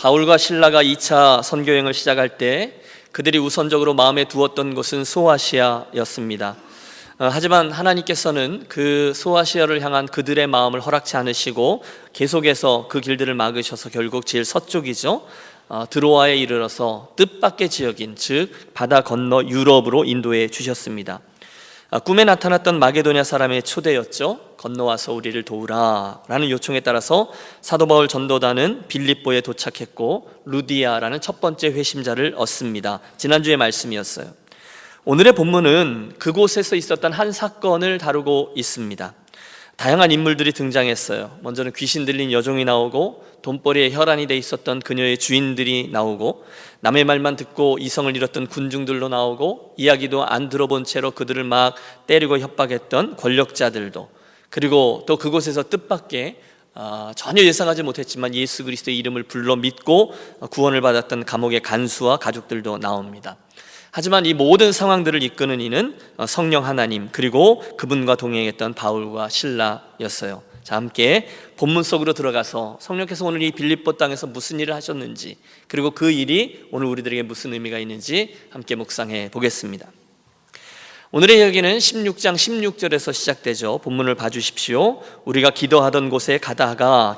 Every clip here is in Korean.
바울과 실라가 2차 선교여행을 시작할 때 그들이 우선적으로 마음에 두었던 곳은 소아시아였습니다. 하지만 하나님께서는 그 소아시아를 향한 그들의 마음을 허락치 않으시고 계속해서 그 길들을 막으셔서 결국 제일 서쪽이죠, 드로아에 이르러서 뜻밖의 지역인 즉 바다 건너 유럽으로 인도해 주셨습니다. 꿈에 나타났던 마게도냐 사람의 초대였죠. 건너와서 우리를 도우라 라는 요청에 따라서 사도 바울 전도단은 빌립보에 도착했고 루디아라는 첫 번째 회심자를 얻습니다. 지난주의 말씀이었어요. 오늘의 본문은 그곳에서 있었던 한 사건을 다루고 있습니다. 다양한 인물들이 등장했어요. 먼저는 귀신 들린 여종이 나오고 돈벌이에 혈안이 돼 있었던 그녀의 주인들이 나오고 남의 말만 듣고 이성을 잃었던 군중들로 나오고 이야기도 안 들어본 채로 그들을 막 때리고 협박했던 권력자들도, 그리고 또 그곳에서 뜻밖의 전혀 예상하지 못했지만 예수 그리스도의 이름을 불러 믿고 구원을 받았던 감옥의 간수와 가족들도 나옵니다. 하지만 이 모든 상황들을 이끄는 이는 성령 하나님, 그리고 그분과 동행했던 바울과 실라였어요. 자, 함께 본문 속으로 들어가서 성령께서 오늘 이 빌립보 땅에서 무슨 일을 하셨는지, 그리고 그 일이 오늘 우리들에게 무슨 의미가 있는지 함께 묵상해 보겠습니다. 오늘의 이야기는 16장 16절에서 시작되죠. 본문을 봐주십시오. 우리가 기도하는 곳에 가다가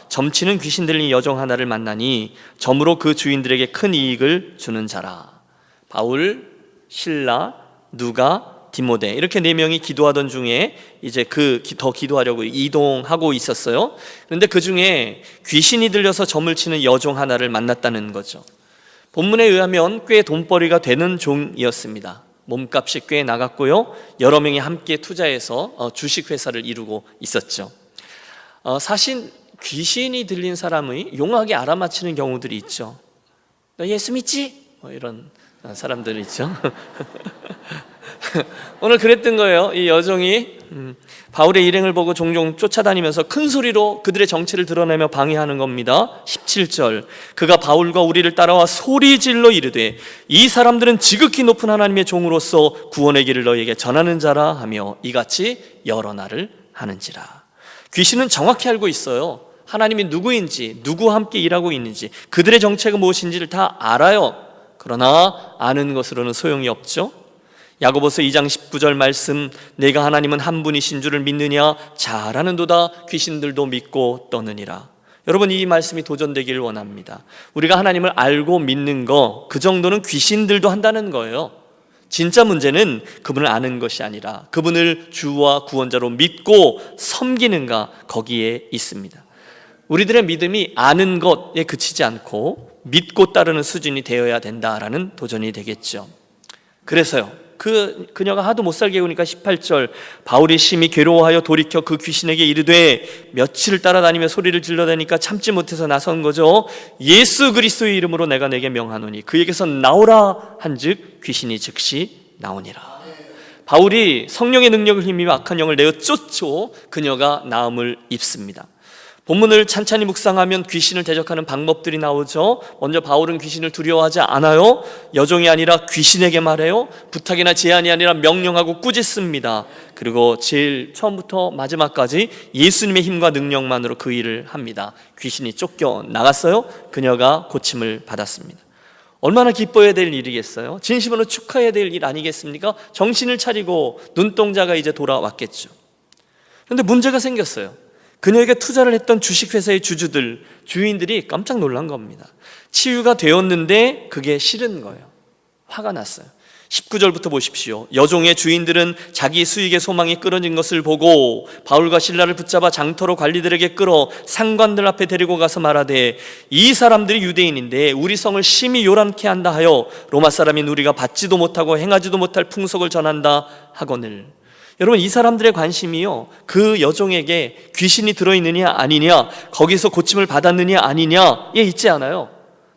점치는 귀신 들린 여종 하나를 만나니 점으로 그 주인들에게 큰 이익을 주는 자라. 바울, 실라, 누가, 디모데, 이렇게 네 명이 기도하던 중에 이제 더 기도하려고 이동하고 있었어요. 그런데 그 중에 귀신이 들려서 점을 치는 여종 하나를 만났다는 거죠. 본문에 의하면 꽤 돈벌이가 되는 종이었습니다. 몸값이 꽤 나갔고요, 여러 명이 함께 투자해서 주식회사를 이루고 있었죠. 사실 귀신이 들린 사람의 용하게 알아맞히는 경우들이 있죠. 너 예수 믿지? 이런 사람들 있죠. 오늘 그랬던 거예요. 이 여종이 바울의 일행을 보고 종종 쫓아다니면서 큰 소리로 그들의 정체를 드러내며 방해하는 겁니다. 17절, 그가 바울과 우리를 따라와 소리질러 이르되 이 사람들은 지극히 높은 하나님의 종으로서 구원의 길을 너희에게 전하는 자라 하며 이같이 여러 날을 하는지라. 귀신은 정확히 알고 있어요. 하나님이 누구인지, 누구와 함께 일하고 있는지, 그들의 정체가 무엇인지를 다 알아요. 그러나 아는 것으로는 소용이 없죠. 야고보서 2장 19절 말씀, 내가 하나님은 한 분이신 줄을 믿느냐? 잘 아는도다. 귀신들도 믿고 떠느니라. 여러분, 이 말씀이 도전되기를 원합니다. 우리가 하나님을 알고 믿는 거, 그 정도는 귀신들도 한다는 거예요. 진짜 문제는 그분을 아는 것이 아니라 그분을 주와 구원자로 믿고 섬기는가, 거기에 있습니다. 우리들의 믿음이 아는 것에 그치지 않고 믿고 따르는 수준이 되어야 된다라는 도전이 되겠죠. 그래서요, 그녀가 하도 못 살게 구니까 18절, 바울이 심히 괴로워하여 돌이켜 그 귀신에게 이르되, 며칠을 따라다니며 소리를 질러대니까 참지 못해서 나선 거죠. 예수 그리스도의 이름으로 내가 내게 명하노니 그에게서 나오라 한즉 귀신이 즉시 나오니라. 바울이 성령의 능력을 힘입어 악한 영을 내어 쫓고 그녀가 나음을 입습니다. 본문을 찬찬히 묵상하면 귀신을 대적하는 방법들이 나오죠. 먼저 바울은 귀신을 두려워하지 않아요. 여종이 아니라 귀신에게 말해요. 부탁이나 제안이 아니라 명령하고 꾸짖습니다. 그리고 제일 처음부터 마지막까지 예수님의 힘과 능력만으로 그 일을 합니다. 귀신이 쫓겨 나갔어요. 그녀가 고침을 받았습니다. 얼마나 기뻐해야 될 일이겠어요? 진심으로 축하해야 될 일 아니겠습니까? 정신을 차리고 눈동자가 이제 돌아왔겠죠. 그런데 문제가 생겼어요. 그녀에게 투자를 했던 주식회사의 주인들이 깜짝 놀란 겁니다. 치유가 되었는데 그게 싫은 거예요. 화가 났어요. 19절부터 보십시오. 여종의 주인들은 자기 수익의 소망이 끊어진 것을 보고 바울과 실라를 붙잡아 장터로 관리들에게 끌어 상관들 앞에 데리고 가서 말하되, 이 사람들이 유대인인데 우리 성을 심히 요란케 한다 하여 로마 사람인 우리가 받지도 못하고 행하지도 못할 풍속을 전한다 하거늘. 여러분, 이 사람들의 관심이요, 그 여종에게 귀신이 들어있느냐 아니냐, 거기서 고침을 받았느냐 아니냐에 있지 않아요.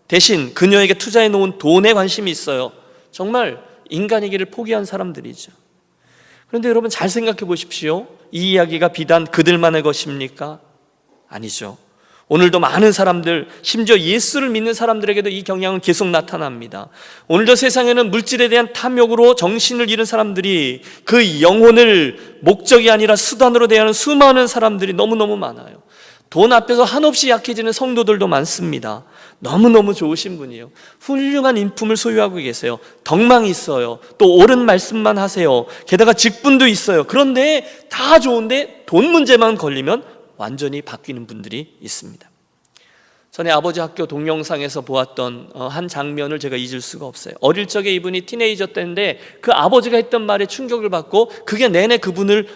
대신 그녀에게 투자해 놓은 돈에 관심이 있어요. 정말 인간의 길을 포기한 사람들이죠. 그런데 여러분, 잘 생각해 보십시오. 이 이야기가 비단 그들만의 것입니까? 아니죠. 오늘도 많은 사람들, 심지어 예수를 믿는 사람들에게도 이 경향은 계속 나타납니다. 오늘도 세상에는 물질에 대한 탐욕으로 정신을 잃은 사람들이, 그 영혼을 목적이 아니라 수단으로 대하는 수많은 사람들이 너무너무 많아요. 돈 앞에서 한없이 약해지는 성도들도 많습니다. 너무너무 좋으신 분이에요. 훌륭한 인품을 소유하고 계세요. 덕망이 있어요. 또 옳은 말씀만 하세요. 게다가 직분도 있어요. 그런데 다 좋은데 돈 문제만 걸리면 완전히 바뀌는 분들이 있습니다. 전에 아버지 학교 동영상에서 보았던 한 장면을 제가 잊을 수가 없어요. 어릴 적에 이분이 티네이저 때인데 그 아버지가 했던 말에 충격을 받고 그게 내내 그분을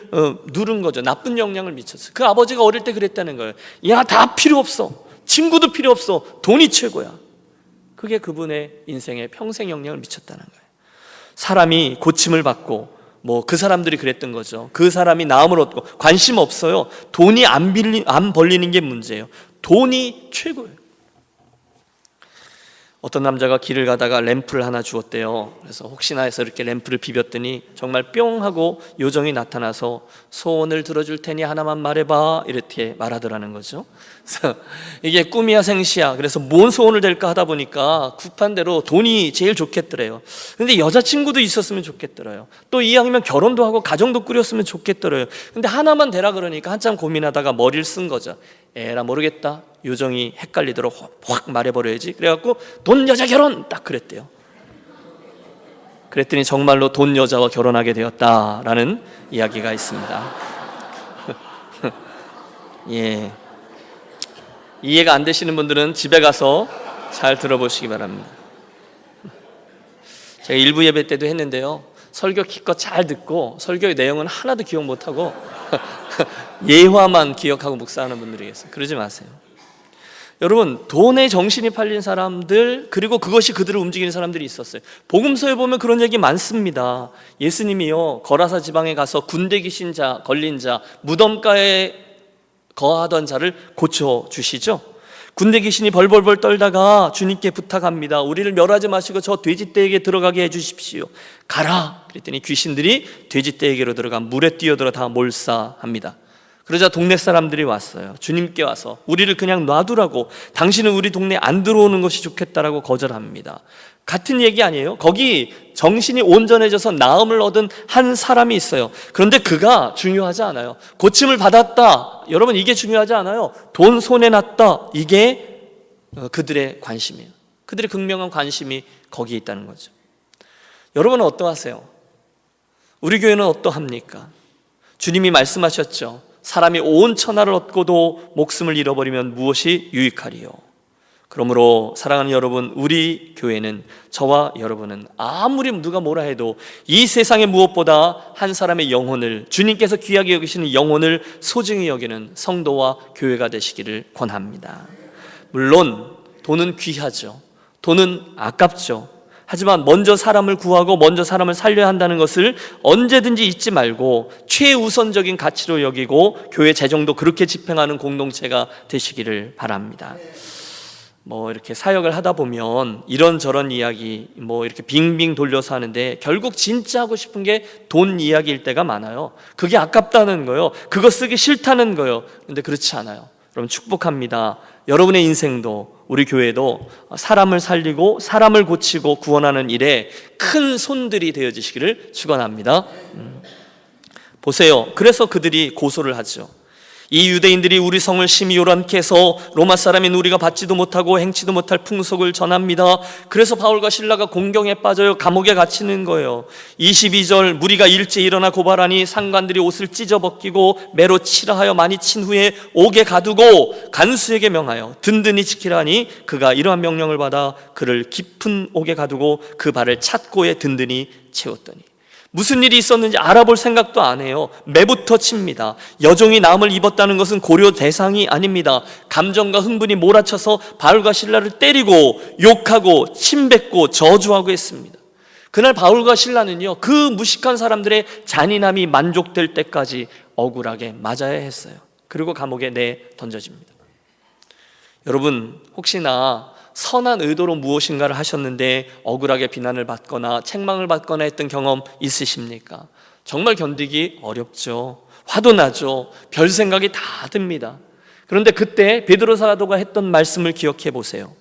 누른 거죠. 나쁜 영향을 미쳤어요. 그 아버지가 어릴 때 그랬다는 거예요. 야, 다 필요 없어. 친구도 필요 없어. 돈이 최고야. 그게 그분의 인생에 평생 영향을 미쳤다는 거예요. 사람이 고침을 받고 그 사람들이 그랬던 거죠. 그 사람이 나음을 얻고 관심 없어요. 돈이 안 벌리는 게 문제예요. 돈이 최고예요. 어떤 남자가 길을 가다가 램프를 하나 주었대요. 그래서 혹시나 해서 이렇게 램프를 비볐더니 정말 뿅 하고 요정이 나타나서 소원을 들어줄 테니 하나만 말해봐 이렇게 말하더라는 거죠. 그래서 이게 꿈이야 생시야. 그래서 뭔 소원을 될까 하다 보니까 급한대로 돈이 제일 좋겠더래요. 근데 여자친구도 있었으면 좋겠더래요. 또 이왕이면 결혼도 하고 가정도 꾸렸으면 좋겠더래요. 근데 하나만 되라 그러니까 한참 고민하다가 머리를 쓴 거죠. 에라 모르겠다. 요정이 헷갈리도록 확 말해버려야지. 그래갖고 돈 여자 결혼 딱 그랬대요. 그랬더니 정말로 돈 여자와 결혼하게 되었다라는 이야기가 있습니다. 예, 이해가 안 되시는 분들은 집에 가서 잘 들어보시기 바랍니다. 제가 일부 예배 때도 했는데요, 설교 기껏 잘 듣고 설교의 내용은 하나도 기억 못하고 예화만 기억하고 묵상하는 분들이 계세요. 그러지 마세요. 여러분, 돈에 정신이 팔린 사람들, 그리고 그것이 그들을 움직이는 사람들이 있었어요. 복음서에 보면 그런 얘기 많습니다. 예수님이요, 거라사 지방에 가서 군대 귀신 자, 걸린 자, 무덤가에 거하던 자를 고쳐주시죠. 군대 귀신이 벌벌벌 떨다가 주님께 부탁합니다. 우리를 멸하지 마시고 저 돼지떼에게 들어가게 해주십시오. 가라. 그랬더니 귀신들이 돼지떼에게로 들어가 물에 뛰어들어 다 몰사합니다. 그러자 동네 사람들이 왔어요. 주님께 와서 우리를 그냥 놔두라고, 당신은 우리 동네에 안 들어오는 것이 좋겠다라고 거절합니다. 같은 얘기 아니에요? 거기 정신이 온전해져서 나음을 얻은 한 사람이 있어요. 그런데 그가 중요하지 않아요. 고침을 받았다, 여러분 이게 중요하지 않아요. 돈 손에 났다, 이게 그들의 관심이에요. 그들의 극명한 관심이 거기에 있다는 거죠. 여러분은 어떠하세요? 우리 교회는 어떠합니까? 주님이 말씀하셨죠. 사람이 온 천하를 얻고도 목숨을 잃어버리면 무엇이 유익하리요? 그러므로 사랑하는 여러분, 우리 교회는, 저와 여러분은 아무리 누가 뭐라 해도 이 세상의 무엇보다 한 사람의 영혼을, 주님께서 귀하게 여기시는 영혼을 소중히 여기는 성도와 교회가 되시기를 권합니다. 물론 돈은 귀하죠. 돈은 아깝죠. 하지만 먼저 사람을 구하고 먼저 사람을 살려야 한다는 것을 언제든지 잊지 말고 최우선적인 가치로 여기고 교회 재정도 그렇게 집행하는 공동체가 되시기를 바랍니다. 이렇게 사역을 하다 보면 이런저런 이야기 이렇게 빙빙 돌려서 하는데 결국 진짜 하고 싶은 게 돈 이야기일 때가 많아요. 그게 아깝다는 거예요. 그거 쓰기 싫다는 거예요. 근데 그렇지 않아요. 여러분, 축복합니다. 여러분의 인생도, 우리 교회도 사람을 살리고 사람을 고치고 구원하는 일에 큰 손들이 되어지시기를 축원합니다. 보세요. 그래서 그들이 고소를 하죠. 이 유대인들이 우리 성을 심히 요란케 해서 로마 사람인 우리가 받지도 못하고 행치도 못할 풍속을 전합니다. 그래서 바울과 실라가 공경에 빠져요. 감옥에 갇히는 거예요. 22절, 무리가 일제 일어나 고발하니 상관들이 옷을 찢어 벗기고 매로 치라 하여 많이 친 후에 옥에 가두고 간수에게 명하여 든든히 지키라 하니 그가 이러한 명령을 받아 그를 깊은 옥에 가두고 그 발을 찻고에 든든히 채웠더니, 무슨 일이 있었는지 알아볼 생각도 안 해요. 매부터 칩니다. 여종이 남을 입었다는 것은 고려 대상이 아닙니다. 감정과 흥분이 몰아쳐서 바울과 실라를 때리고 욕하고 침뱉고 저주하고 했습니다. 그날 바울과 실라는요, 그 무식한 사람들의 잔인함이 만족될 때까지 억울하게 맞아야 했어요. 그리고 감옥에 던져집니다. 여러분, 혹시나 선한 의도로 무엇인가를 하셨는데 억울하게 비난을 받거나 책망을 받거나 했던 경험 있으십니까? 정말 견디기 어렵죠. 화도 나죠. 별 생각이 다 듭니다. 그런데 그때 베드로 사도가 했던 말씀을 기억해 보세요.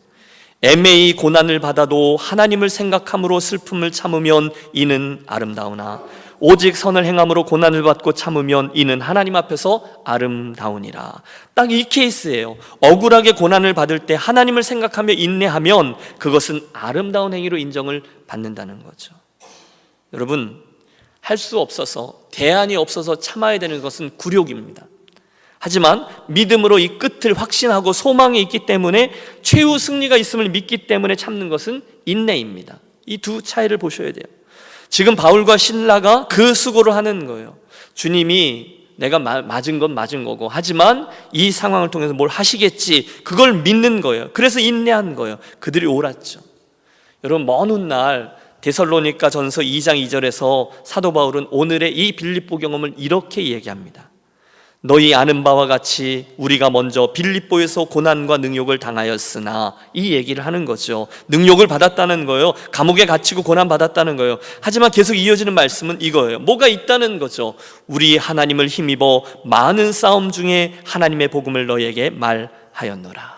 애매히 고난을 받아도 하나님을 생각함으로 슬픔을 참으면 이는 아름다우나 오직 선을 행함으로 고난을 받고 참으면 이는 하나님 앞에서 아름다우니라. 딱 이 케이스예요. 억울하게 고난을 받을 때 하나님을 생각하며 인내하면 그것은 아름다운 행위로 인정을 받는다는 거죠. 여러분, 할 수 없어서, 대안이 없어서 참아야 되는 것은 굴욕입니다. 하지만 믿음으로 이 끝을 확신하고 소망이 있기 때문에, 최후 승리가 있음을 믿기 때문에 참는 것은 인내입니다. 이 두 차이를 보셔야 돼요. 지금 바울과 실라가 그 수고를 하는 거예요. 주님이 내가 맞은 건 맞은 거고, 하지만 이 상황을 통해서 뭘 하시겠지, 그걸 믿는 거예요. 그래서 인내한 거예요. 그들이 옳았죠. 여러분, 먼 훗날 데살로니가 전서 2장 2절에서 사도 바울은 오늘의 이 빌립보 경험을 이렇게 얘기합니다. 너희 아는 바와 같이 우리가 먼저 빌립보에서 고난과 능욕을 당하였으나, 이 얘기를 하는 거죠. 능욕을 받았다는 거예요. 감옥에 갇히고 고난 받았다는 거예요. 하지만 계속 이어지는 말씀은 이거예요. 뭐가 있다는 거죠. 우리 하나님을 힘입어 많은 싸움 중에 하나님의 복음을 너희에게 말하였노라.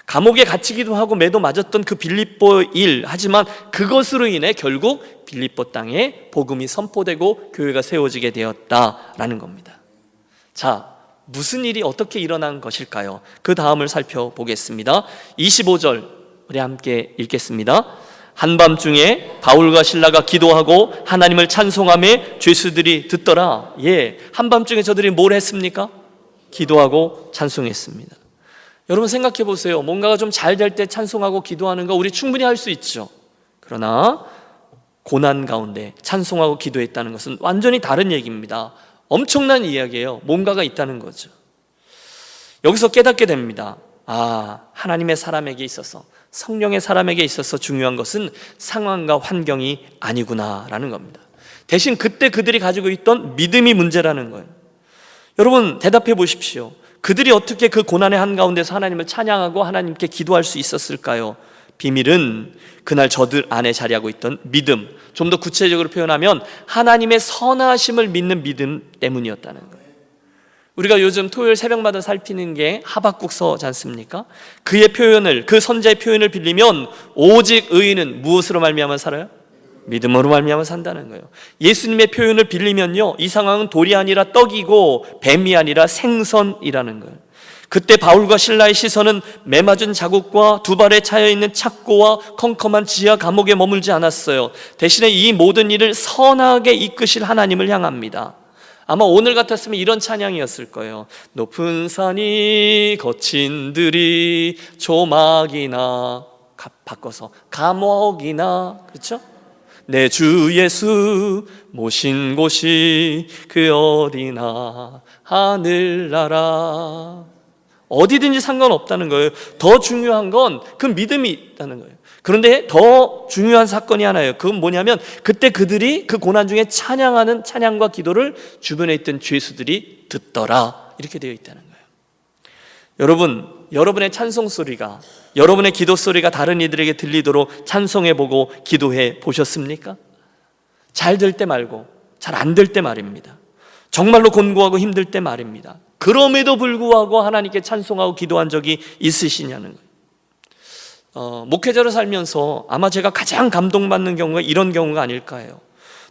감옥에 갇히기도 하고 매도 맞았던 그 빌립보 일, 하지만 그것으로 인해 결국 빌립보 땅에 복음이 선포되고 교회가 세워지게 되었다라는 겁니다. 자, 무슨 일이 어떻게 일어난 것일까요? 그 다음을 살펴보겠습니다. 25절 우리 함께 읽겠습니다. 한밤중에 바울과 실라가 기도하고 하나님을 찬송하며 죄수들이 듣더라. 한밤중에 저들이 뭘 했습니까? 기도하고 찬송했습니다. 여러분, 생각해 보세요. 뭔가가 좀 잘 될 때 찬송하고 기도하는 거 우리 충분히 할 수 있죠. 그러나 고난 가운데 찬송하고 기도했다는 것은 완전히 다른 얘기입니다. 엄청난 이야기예요. 뭔가가 있다는 거죠. 여기서 깨닫게 됩니다. 하나님의 사람에게 있어서, 성령의 사람에게 있어서 중요한 것은 상황과 환경이 아니구나라는 겁니다. 대신 그때 그들이 가지고 있던 믿음이 문제라는 거예요. 여러분, 대답해 보십시오. 그들이 어떻게 그 고난의 한가운데서 하나님을 찬양하고 하나님께 기도할 수 있었을까요? 비밀은 그날 저들 안에 자리하고 있던 믿음, 좀 더 구체적으로 표현하면 하나님의 선하심을 믿는 믿음 때문이었다는 거예요. 우리가 요즘 토요일 새벽마다 살피는 게 하박국서지 않습니까? 그의 표현을, 그 선자의 표현을 빌리면 오직 의인은 무엇으로 말미암아 살아요? 믿음으로 말미암아 산다는 거예요. 예수님의 표현을 빌리면요, 이 상황은 돌이 아니라 떡이고 뱀이 아니라 생선이라는 거예요. 그때 바울과 실라의 시선은 매맞은 자국과 두 발에 차여있는 착고와 컴컴한 지하 감옥에 머물지 않았어요. 대신에 이 모든 일을 선하게 이끄실 하나님을 향합니다. 아마 오늘 같았으면 이런 찬양이었을 거예요. 높은 산이 거친 들이 조막이나, 바꿔서 감옥이나, 그렇죠? 내 주 예수 모신 곳이 그 어디나 하늘나라. 어디든지 상관없다는 거예요. 더 중요한 건 그 믿음이 있다는 거예요. 그런데 더 중요한 사건이 하나예요. 그건 뭐냐면 그때 그들이 그 고난 중에 찬양하는 찬양과 기도를 주변에 있던 죄수들이 듣더라, 이렇게 되어 있다는 거예요. 여러분, 여러분의 찬송 소리가, 여러분의 기도 소리가 다른 이들에게 들리도록 찬송해보고 기도해 보셨습니까? 잘 될 때 말고 잘 안 될 때 말입니다. 정말로 곤고하고 힘들 때 말입니다. 그럼에도 불구하고 하나님께 찬송하고 기도한 적이 있으시냐는 거예요. 목회자로 살면서 아마 제가 가장 감동받는 경우가 이런 경우가 아닐까 해요.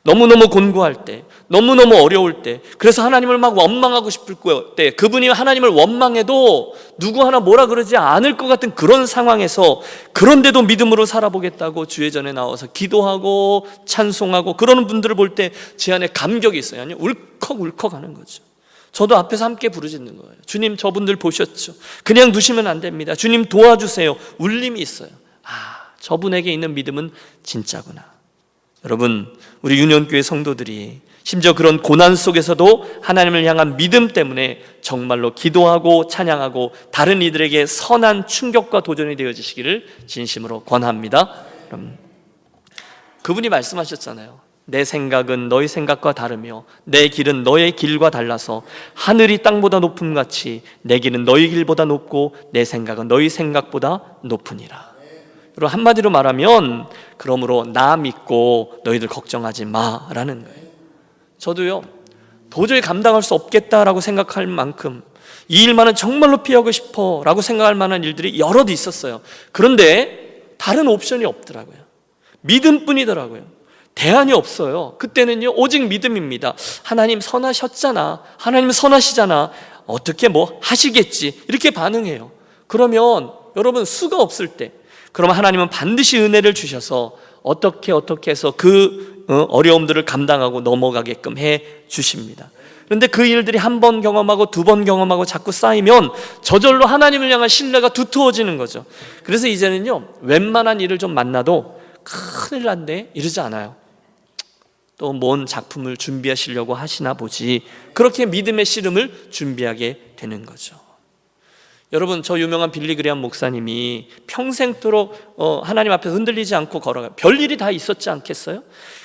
너무너무 곤고할 때, 너무너무 어려울 때, 그래서 하나님을 막 원망하고 싶을 때, 그분이 하나님을 원망해도 누구 하나 뭐라 그러지 않을 것 같은 그런 상황에서, 그런데도 믿음으로 살아보겠다고 주의 전에 나와서 기도하고 찬송하고 그러는 분들을 볼 때 제 안에 감격이 있어요. 아니, 울컥울컥 하는 거죠. 저도 앞에서 함께 부르짖는 거예요. 주님, 저분들 보셨죠? 그냥 두시면 안 됩니다. 주님 도와주세요. 울림이 있어요. 저분에게 있는 믿음은 진짜구나. 여러분, 우리 유년교회 성도들이 심지어 그런 고난 속에서도 하나님을 향한 믿음 때문에 정말로 기도하고 찬양하고 다른 이들에게 선한 충격과 도전이 되어지시기를 진심으로 권합니다. 그럼 그분이 말씀하셨잖아요. 내 생각은 너희 생각과 다르며 내 길은 너의 길과 달라서 하늘이 땅보다 높음 같이 내 길은 너희 길보다 높고 내 생각은 너희 생각보다 높으니라. 여러분, 한마디로 말하면 그러므로 나 믿고 너희들 걱정하지 마라는 거예요. 저도요, 도저히 감당할 수 없겠다라고 생각할 만큼 이 일만은 정말로 피하고 싶어 라고 생각할 만한 일들이 여럿 있었어요. 그런데 다른 옵션이 없더라고요. 믿음뿐이더라고요. 대안이 없어요. 그때는요 오직 믿음입니다. 하나님 선하셨잖아, 하나님 선하시잖아, 어떻게 뭐 하시겠지, 이렇게 반응해요. 그러면 여러분 수가 없을 때, 그러면 하나님은 반드시 은혜를 주셔서 어떻게 해서 그 어려움들을 감당하고 넘어가게끔 해 주십니다. 그런데 그 일들이 한 번 경험하고 두 번 경험하고 자꾸 쌓이면 저절로 하나님을 향한 신뢰가 두터워지는 거죠. 그래서 이제는요 웬만한 일을 좀 만나도 큰일 났네 이러지 않아요. 또 뭔 작품을 준비하시려고 하시나 보지, 그렇게 믿음의 씨름을 준비하게 되는 거죠. 여러분, 저 유명한 빌리 그레이엄 목사님이 평생토록 하나님 앞에 흔들리지 않고 걸어가요. 별일이 다 있었지 않겠어요?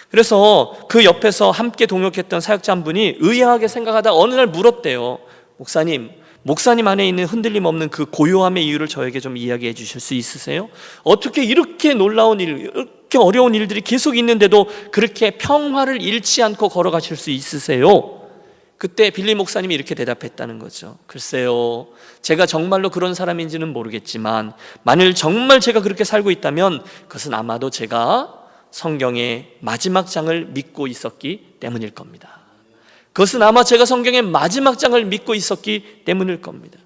그래서 그 옆에서 함께 동역했던 사역자 한 분이 의아하게 생각하다 어느 날 물었대요. 목사님 안에 있는 흔들림 없는 그 고요함의 이유를 저에게 좀 이야기해 주실 수 있으세요? 어떻게 이렇게 놀라운 일, 이렇게 어려운 일들이 계속 있는데도 그렇게 평화를 잃지 않고 걸어가실 수 있으세요? 그때 빌리 목사님이 이렇게 대답했다는 거죠. 글쎄요, 제가 정말로 그런 사람인지는 모르겠지만 만일 정말 제가 그렇게 살고 있다면 그것은 아마도 제가 성경의 마지막 장을 믿고 있었기 때문일 겁니다. 그것은 아마 제가 성경의 마지막 장을 믿고 있었기 때문일 겁니다.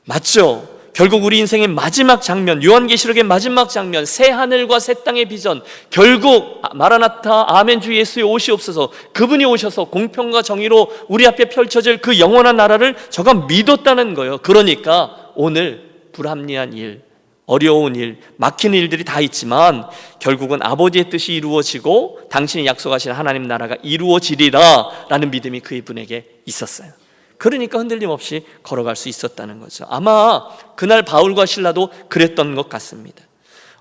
맞죠? 결국 우리 인생의 마지막 장면, 요한계시록의 마지막 장면, 새 하늘과 새 땅의 비전, 결국 마라나타 아멘 주 예수의 오시옵소서, 그분이 오셔서 공평과 정의로 우리 앞에 펼쳐질 그 영원한 나라를 저가 믿었다는 거예요. 그러니까 오늘 불합리한 일, 어려운 일, 막히는 일들이 다 있지만 결국은 아버지의 뜻이 이루어지고 당신이 약속하신 하나님 나라가 이루어지리라 라는 믿음이 그분에게 있었어요. 그러니까 흔들림 없이 걸어갈 수 있었다는 거죠. 아마 그날 바울과 실라도 그랬던 것 같습니다.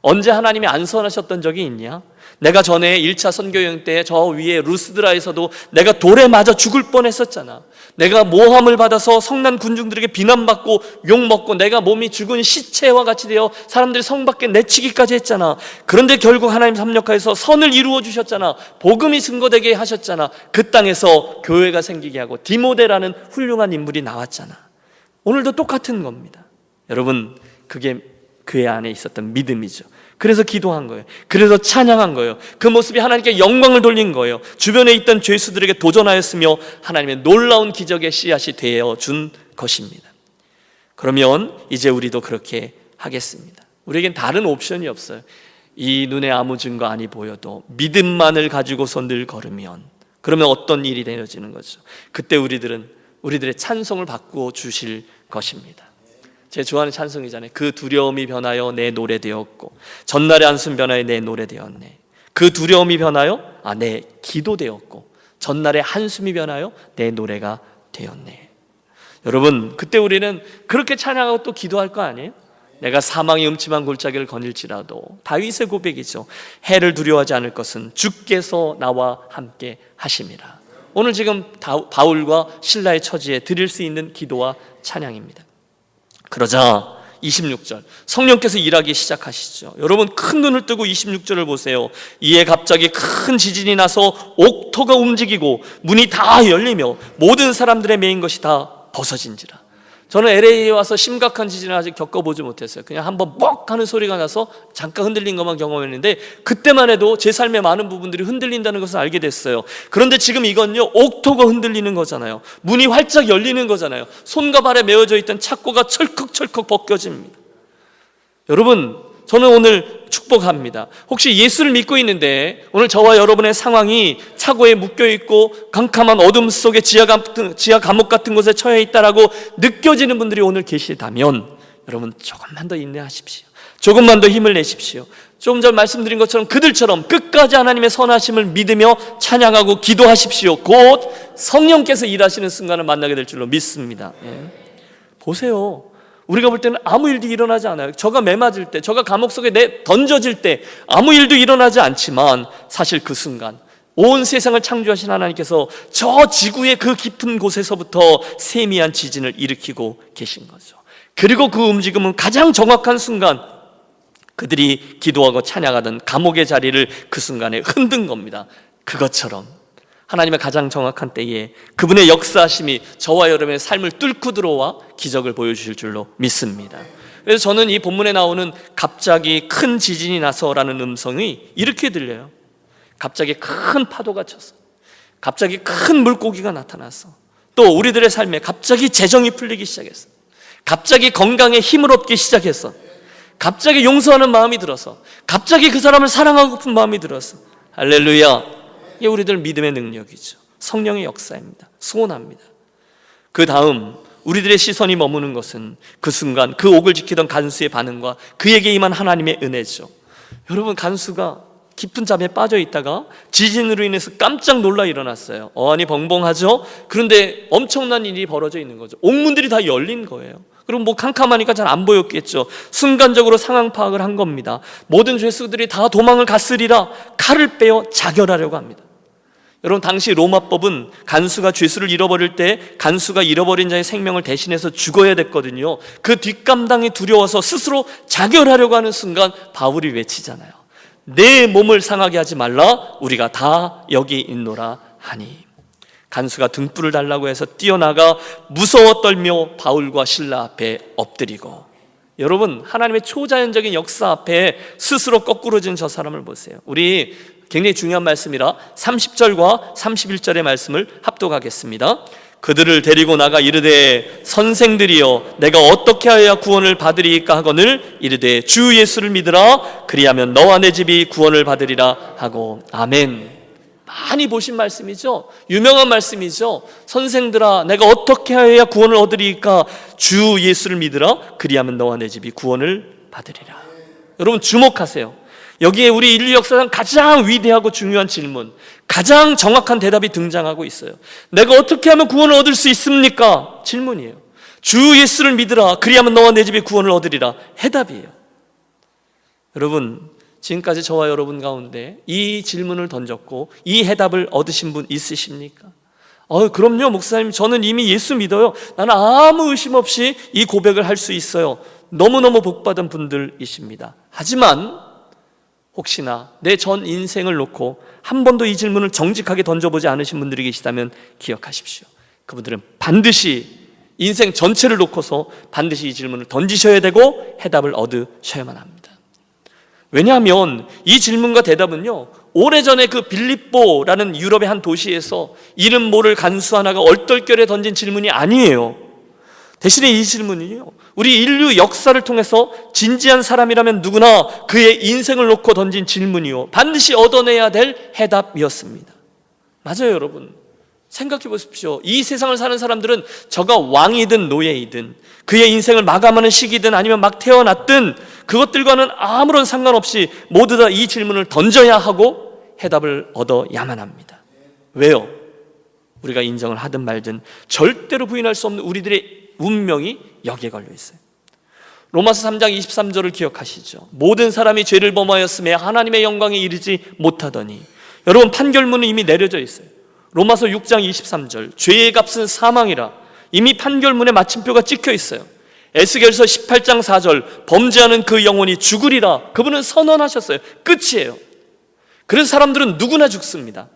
언제 하나님이 안 선하셨던 적이 있냐? 내가 전에 1차 선교여행 때 저 위에 루스드라에서도 내가 돌에 맞아 죽을 뻔했었잖아. 내가 모함을 받아서 성난 군중들에게 비난받고 욕먹고 내가 몸이 죽은 시체와 같이 되어 사람들이 성 밖에 내치기까지 했잖아. 그런데 결국 하나님 섭력하여서 선을 이루어 주셨잖아. 복음이 증거되게 하셨잖아. 그 땅에서 교회가 생기게 하고 디모데라는 훌륭한 인물이 나왔잖아. 오늘도 똑같은 겁니다. 여러분, 그게 그의 안에 있었던 믿음이죠. 그래서 기도한 거예요. 그래서 찬양한 거예요. 그 모습이 하나님께 영광을 돌린 거예요. 주변에 있던 죄수들에게 도전하였으며 하나님의 놀라운 기적의 씨앗이 되어준 것입니다. 그러면 이제 우리도 그렇게 하겠습니다. 우리에겐 다른 옵션이 없어요. 이 눈에 아무 증거 아니 보여도 믿음만을 가지고서 늘 걸으면, 그러면 어떤 일이 되어지는 거죠. 그때 우리들의 찬송을 바꾸어 주실 것입니다. 제 좋아하는 찬송이잖아요. 그 두려움이 변하여 내 노래 되었고, 전날의 한숨 변하여 내 노래 되었네. 그 두려움이 변하여 내 기도 되었고, 전날의 한숨이 변하여 내 노래가 되었네. 여러분, 그때 우리는 그렇게 찬양하고 또 기도할 거 아니에요? 내가 사망의 음침한 골짜기를 거닐지라도, 다윗의 고백이죠. 해를 두려워하지 않을 것은 주께서 나와 함께 하심이라. 오늘 지금 바울과 실라의 처지에 드릴 수 있는 기도와 찬양입니다. 그러자 26절, 성령께서 일하기 시작하시죠. 여러분, 큰 눈을 뜨고 26절을 보세요. 이에 갑자기 큰 지진이 나서 옥토가 움직이고 문이 다 열리며 모든 사람들의 메인 것이 다 벗어진지라. 저는 LA에 와서 심각한 지진을 아직 겪어보지 못했어요. 그냥 한번 뻑 하는 소리가 나서 잠깐 흔들린 것만 경험했는데, 그때만 해도 제 삶의 많은 부분들이 흔들린다는 것을 알게 됐어요. 그런데 지금 이건요, 옥토가 흔들리는 거잖아요. 문이 활짝 열리는 거잖아요. 손과 발에 메어져 있던 착고가 철컥철컥 벗겨집니다. 여러분, 저는 오늘 축복합니다. 혹시 예수를 믿고 있는데 오늘 저와 여러분의 상황이 차고에 묶여있고 캄캄한 어둠 속에 지하 감옥 같은 곳에 처해 있다라고 느껴지는 분들이 오늘 계시다면, 여러분 조금만 더 인내하십시오. 조금만 더 힘을 내십시오. 조금 전 말씀드린 것처럼 그들처럼 끝까지 하나님의 선하심을 믿으며 찬양하고 기도하십시오. 곧 성령께서 일하시는 순간을 만나게 될 줄로 믿습니다. 보세요. 우리가 볼 때는 아무 일도 일어나지 않아요. 저가 매 맞을 때, 저가 감옥 속에 던져질 때 아무 일도 일어나지 않지만, 사실 그 순간 온 세상을 창조하신 하나님께서 저 지구의 그 깊은 곳에서부터 세미한 지진을 일으키고 계신 거죠. 그리고 그 움직임은 가장 정확한 순간, 그들이 기도하고 찬양하던 감옥의 자리를 그 순간에 흔든 겁니다. 그것처럼 하나님의 가장 정확한 때에 그분의 역사하심이 저와 여러분의 삶을 뚫고 들어와 기적을 보여주실 줄로 믿습니다. 그래서 저는 이 본문에 나오는 갑자기 큰 지진이 나서라는 음성이 이렇게 들려요. 갑자기 큰 파도가 쳤어. 갑자기 큰 물고기가 나타났어. 또 우리들의 삶에 갑자기 재정이 풀리기 시작했어. 갑자기 건강에 힘을 얻기 시작했어. 갑자기 용서하는 마음이 들어서, 갑자기 그 사람을 사랑하고픈 마음이 들어서. 할렐루야. 이게 우리들 믿음의 능력이죠. 성령의 역사입니다. 소원합니다. 그 다음 우리들의 시선이 머무는 것은 그 순간 그 옥을 지키던 간수의 반응과 그에게 임한 하나님의 은혜죠. 여러분, 간수가 깊은 잠에 빠져 있다가 지진으로 인해서 깜짝 놀라 일어났어요. 어안이 벙벙하죠. 그런데 엄청난 일이 벌어져 있는 거죠. 옥문들이 다 열린 거예요. 그럼 뭐 캄캄하니까 잘 안 보였겠죠. 순간적으로 상황 파악을 한 겁니다. 모든 죄수들이 다 도망을 갔으리라 칼을 빼어 자결하려고 합니다. 여러분, 당시 로마법은 간수가 죄수를 잃어버릴 때 간수가 잃어버린 자의 생명을 대신해서 죽어야 됐거든요. 그 뒷감당이 두려워서 스스로 자결하려고 하는 순간 바울이 외치잖아요. 내 몸을 상하게 하지 말라, 우리가 다 여기 있노라 하니. 간수가 등불을 달라고 해서 뛰어나가 무서워 떨며 바울과 실라 앞에 엎드리고. 여러분, 하나님의 초자연적인 역사 앞에 스스로 거꾸러진 저 사람을 보세요. 우리 굉장히 중요한 말씀이라 30절과 31절의 말씀을 합독하겠습니다. 그들을 데리고 나가 이르되 선생들이여 내가 어떻게 하여야 구원을 받으리까 하거늘 이르되 주 예수를 믿으라 그리하면 너와 내 집이 구원을 받으리라 하고. 아멘. 많이 보신 말씀이죠. 유명한 말씀이죠. 선생들아 내가 어떻게 하여야 구원을 얻으리까 주 예수를 믿으라 그리하면 너와 내 집이 구원을 받으리라. 여러분, 주목하세요. 여기에 우리 인류 역사상 가장 위대하고 중요한 질문, 가장 정확한 대답이 등장하고 있어요. 내가 어떻게 하면 구원을 얻을 수 있습니까? 질문이에요. 주 예수를 믿으라 그리하면 너와 내 집이 구원을 얻으리라. 해답이에요. 여러분, 지금까지 저와 여러분 가운데 이 질문을 던졌고 이 해답을 얻으신 분 있으십니까? 그럼요 목사님, 저는 이미 예수 믿어요. 나는 아무 의심 없이 이 고백을 할 수 있어요. 너무너무 복받은 분들이십니다. 하지만 혹시나 내 전 인생을 놓고 한 번도 이 질문을 정직하게 던져보지 않으신 분들이 계시다면 기억하십시오. 그분들은 반드시 인생 전체를 놓고서 반드시 이 질문을 던지셔야 되고 해답을 얻으셔야만 합니다. 왜냐하면 이 질문과 대답은요, 오래전에 그 빌립보라는 유럽의 한 도시에서 이름 모를 간수 하나가 얼떨결에 던진 질문이 아니에요. 대신에 이 질문이요, 우리 인류 역사를 통해서 진지한 사람이라면 누구나 그의 인생을 놓고 던진 질문이요, 반드시 얻어내야 될 해답이었습니다. 맞아요 여러분. 생각해 보십시오. 이 세상을 사는 사람들은 저가 왕이든 노예이든 그의 인생을 마감하는 시기든 아니면 막 태어났든 그것들과는 아무런 상관없이 모두 다 이 질문을 던져야 하고 해답을 얻어야만 합니다. 왜요? 우리가 인정을 하든 말든 절대로 부인할 수 없는 우리들의 운명이 여기에 걸려 있어요. 로마서 3장 23절을 기억하시죠? 모든 사람이 죄를 범하였음에 하나님의 영광에 이르지 못하더니. 여러분, 판결문은 이미 내려져 있어요. 로마서 6장 23절, 죄의 값은 사망이라 이미 판결문에 마침표가 찍혀 있어요. 에스겔서 18장 4절, 범죄하는 그 영혼이 죽으리라 그분은 선언하셨어요. 끝이에요. 그래서 사람들은 누구나 죽습니다.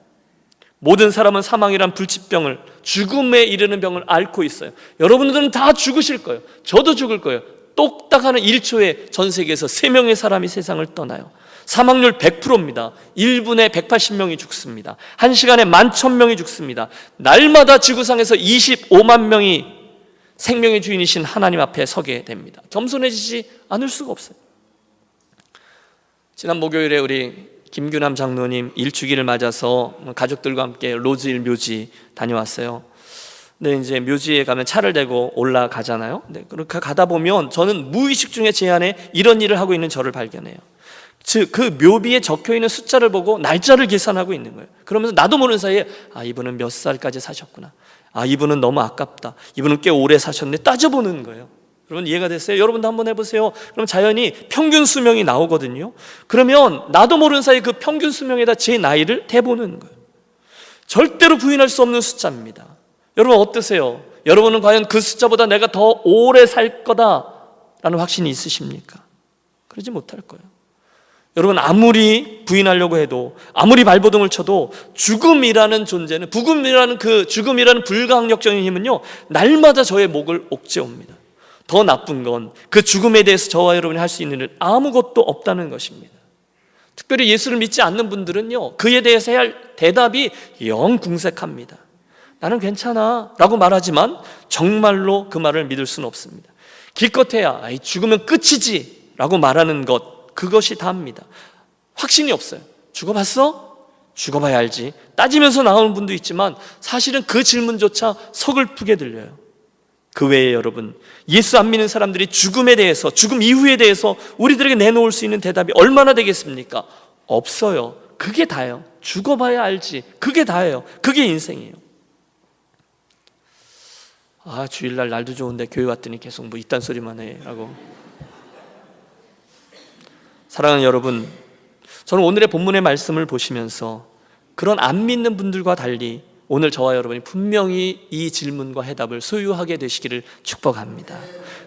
모든 사람은 사망이란 불치병을, 죽음에 이르는 병을 앓고 있어요. 여러분들은 다 죽으실 거예요. 저도 죽을 거예요. 똑딱하는 1초에 전 세계에서 3명의 사람이 세상을 떠나요. 사망률 100%입니다. 1분에 180명이 죽습니다. 1시간에 11,000명이 죽습니다. 날마다 지구상에서 25만 명이 생명의 주인이신 하나님 앞에 서게 됩니다. 겸손해지지 않을 수가 없어요. 지난 목요일에 우리 김규남 장로님 일주기를 맞아서 가족들과 함께 로즈힐 묘지 다녀왔어요. 근데 이제 묘지에 가면 차를 대고 올라가잖아요. 네, 그렇게 가다 보면 저는 무의식 중에 제 안에 이런 일을 하고 있는 저를 발견해요. 즉, 그 묘비에 적혀있는 숫자를 보고 날짜를 계산하고 있는 거예요. 그러면서 나도 모르는 사이에 이분은 몇 살까지 사셨구나, 이분은 너무 아깝다, 이분은 꽤 오래 사셨네, 따져보는 거예요. 여러분, 이해가 됐어요? 여러분도 한번 해보세요. 그럼 자연히 평균 수명이 나오거든요. 그러면 나도 모르는 사이에 그 평균 수명에다 제 나이를 대보는 거예요. 절대로 부인할 수 없는 숫자입니다. 여러분 어떠세요? 여러분은 과연 그 숫자보다 내가 더 오래 살 거다라는 확신이 있으십니까? 그러지 못할 거예요. 여러분, 아무리 부인하려고 해도, 아무리 발버둥을 쳐도 죽음이라는 존재는, 죽음이라는 불가항력적인 힘은요, 날마다 저의 목을 옥죄옵니다. 더 나쁜 건 그 죽음에 대해서 저와 여러분이 할 수 있는 일 아무것도 없다는 것입니다. 특별히 예수를 믿지 않는 분들은요, 그에 대해서 해야 할 대답이 영 궁색합니다. 나는 괜찮아 라고 말하지만 정말로 그 말을 믿을 수는 없습니다. 기껏해야 죽으면 끝이지 라고 말하는 것, 그것이 다입니다. 확신이 없어요. 죽어봤어? 죽어봐야 알지. 따지면서 나오는 분도 있지만 사실은 그 질문조차 서글프게 들려요. 그 외에 여러분, 예수 안 믿는 사람들이 죽음에 대해서, 죽음 이후에 대해서 우리들에게 내놓을 수 있는 대답이 얼마나 되겠습니까? 없어요. 그게 다예요. 죽어봐야 알지. 그게 다예요. 그게 인생이에요. 주일날 날도 좋은데 교회 왔더니 계속 뭐 이딴 소리만 해 라고. 사랑하는 여러분, 저는 오늘의 본문의 말씀을 보시면서 그런 안 믿는 분들과 달리 오늘 저와 여러분이 분명히 이 질문과 해답을 소유하게 되시기를 축복합니다.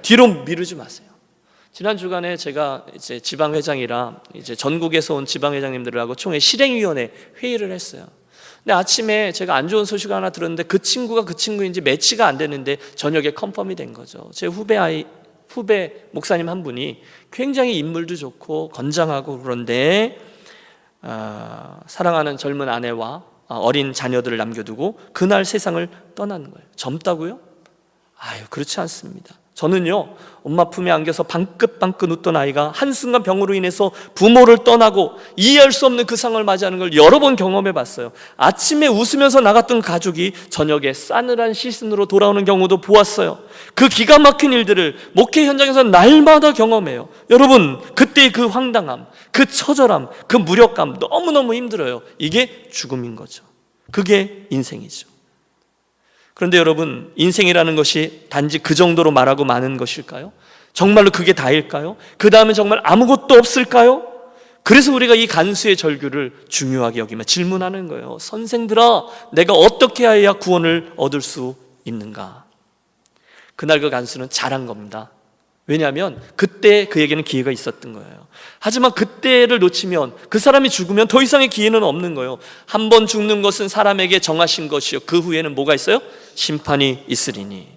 뒤로 미루지 마세요. 지난 주간에 제가 이제 지방회장이라 이제 전국에서 온 지방회장님들하고 총회 실행위원회 회의를 했어요. 근데 아침에 제가 안 좋은 소식 하나 들었는데 그 친구가 그 친구인지 매치가 안 됐는데 저녁에 컨펌이 된 거죠. 제 후배 목사님 한 분이 굉장히 인물도 좋고 건장하고 그런데 사랑하는 젊은 아내와 어린 자녀들을 남겨두고 그날 세상을 떠나는 거예요. 젊다고요? 그렇지 않습니다. 저는요, 엄마 품에 안겨서 방긋방긋 웃던 아이가 한순간 병으로 인해서 부모를 떠나고 이해할 수 없는 그 상황을 맞이하는 걸 여러 번 경험해 봤어요. 아침에 웃으면서 나갔던 가족이 저녁에 싸늘한 시선으로 돌아오는 경우도 보았어요. 그 기가 막힌 일들을 목회 현장에서 날마다 경험해요. 여러분, 그때의 그 황당함, 그 처절함, 그 무력감 너무너무 힘들어요. 이게 죽음인 거죠. 그게 인생이죠. 그런데 여러분, 인생이라는 것이 단지 그 정도로 말하고 마는 것일까요? 정말로 그게 다일까요? 그 다음에 정말 아무것도 없을까요? 그래서 우리가 이 간수의 절규를 중요하게 여기며 질문하는 거예요. 선생들아, 내가 어떻게 해야 구원을 얻을 수 있는가? 그날 그 간수는 잘한 겁니다. 왜냐하면 그때 그에게는 기회가 있었던 거예요. 하지만 그때를 놓치면, 그 사람이 죽으면 더 이상의 기회는 없는 거예요. 한 번 죽는 것은 사람에게 정하신 것이요, 그 후에는 뭐가 있어요? 심판이 있으리니.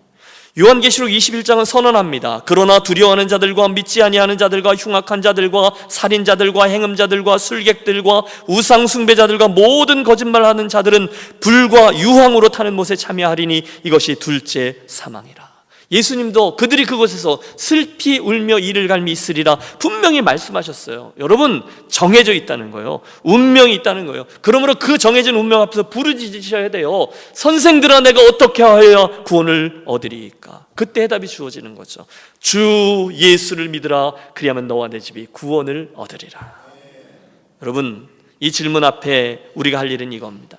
요한계시록 21장은 선언합니다. 그러나 두려워하는 자들과 믿지 아니하는 자들과 흉악한 자들과 살인자들과 행음자들과 술객들과 우상 숭배자들과 모든 거짓말하는 자들은 불과 유황으로 타는 못에 참여하리니 이것이 둘째 사망이라. 예수님도 그들이 그곳에서 슬피 울며 이를 갈미 있으리라 분명히 말씀하셨어요. 여러분, 정해져 있다는 거예요. 운명이 있다는 거예요. 그러므로 그 정해진 운명 앞에서 부르짖으셔야 돼요. 선생들아, 내가 어떻게 하여야 구원을 얻으리까? 그때 해답이 주어지는 거죠. 주 예수를 믿으라, 그리하면 너와 내 집이 구원을 얻으리라. 여러분, 이 질문 앞에 우리가 할 일은 이겁니다.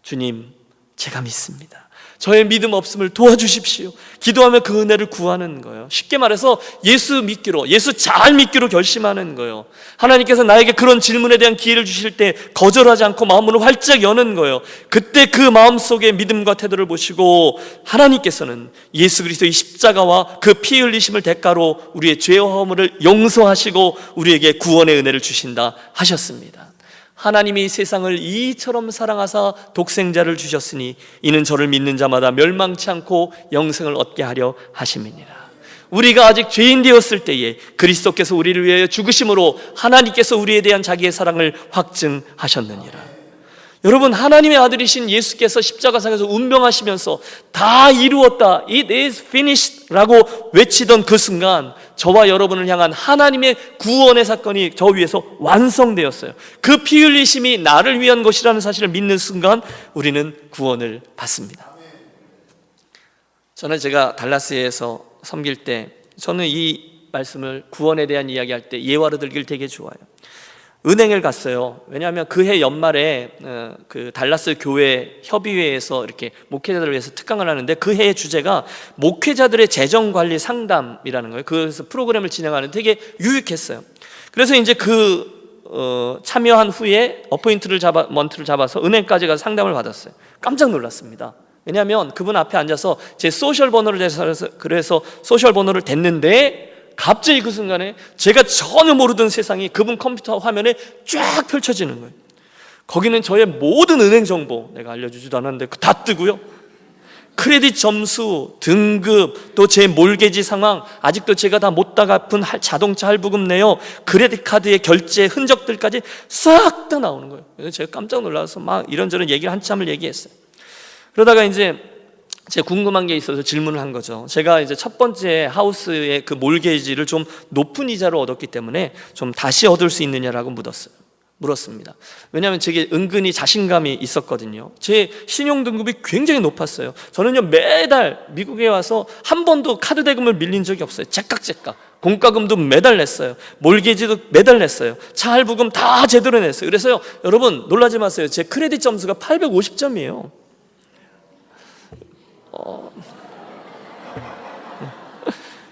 주님, 제가 믿습니다. 저의 믿음 없음을 도와주십시오. 기도하며 그 은혜를 구하는 거예요. 쉽게 말해서 예수 믿기로, 예수 잘 믿기로 결심하는 거예요. 하나님께서 나에게 그런 질문에 대한 기회를 주실 때 거절하지 않고 마음문을 활짝 여는 거예요. 그때 그 마음속의 믿음과 태도를 보시고 하나님께서는 예수 그리스도의 십자가와 그 피 흘리심을 대가로 우리의 죄와 허물을 용서하시고 우리에게 구원의 은혜를 주신다 하셨습니다. 하나님이 세상을 이처럼 사랑하사 독생자를 주셨으니 이는 저를 믿는 자마다 멸망치 않고 영생을 얻게 하려 하심이니라. 우리가 아직 죄인 되었을 때에 그리스도께서 우리를 위하여 죽으심으로 하나님께서 우리에 대한 자기의 사랑을 확증하셨느니라. 여러분, 하나님의 아들이신 예수께서 십자가상에서 운명하시면서 다 이루었다, It is finished 라고 외치던 그 순간 저와 여러분을 향한 하나님의 구원의 사건이 저 위에서 완성되었어요. 그 피 흘리심이 나를 위한 것이라는 사실을 믿는 순간 우리는 구원을 받습니다. 저는 제가 달라스에서 섬길 때 저는 이 말씀을, 구원에 대한 이야기할 때 예화로 들기를 되게 좋아해요. 은행을 갔어요. 왜냐하면 그해 연말에 그 달라스 교회 협의회에서 이렇게 목회자들을 위해서 특강을 하는데 그 해의 주제가 목회자들의 재정관리 상담이라는 거예요. 그래서 프로그램을 진행하는데 되게 유익했어요. 그래서 이제 참여한 후에 먼트를 잡아서 은행까지 가서 상담을 받았어요. 깜짝 놀랐습니다. 왜냐하면 그분 앞에 앉아서 제 소셜 번호를 대서 그래서 소셜 번호를 댔는데 갑자기 그 순간에 제가 전혀 모르던 세상이 그분 컴퓨터 화면에 쫙 펼쳐지는 거예요. 거기는 저의 모든 은행 정보, 내가 알려주지도 않았는데 다 뜨고요. 크레딧 점수, 등급, 또 제 몰개지 상황, 아직도 제가 다 못 다 갚은 자동차 할부금 내요, 크레딧 카드의 결제 흔적들까지 싹 다 나오는 거예요. 그래서 제가 깜짝 놀라서 막 이런저런 얘기를 한참을 얘기했어요. 그러다가 이제 제가 궁금한 게 있어서 질문을 한 거죠. 제가 이제 첫 번째 하우스의 그 몰개지를 좀 높은 이자로 얻었기 때문에 좀 다시 얻을 수 있느냐라고 물었습니다. 왜냐하면 제게 은근히 자신감이 있었거든요. 제 신용등급이 굉장히 높았어요. 저는요, 매달 미국에 와서 한 번도 카드 대금을 밀린 적이 없어요. 제깍제깍. 공과금도 매달 냈어요. 몰개지도 매달 냈어요. 차 할부금 다 제대로 냈어요. 그래서요, 여러분 놀라지 마세요. 제 크레딧 점수가 850점이에요.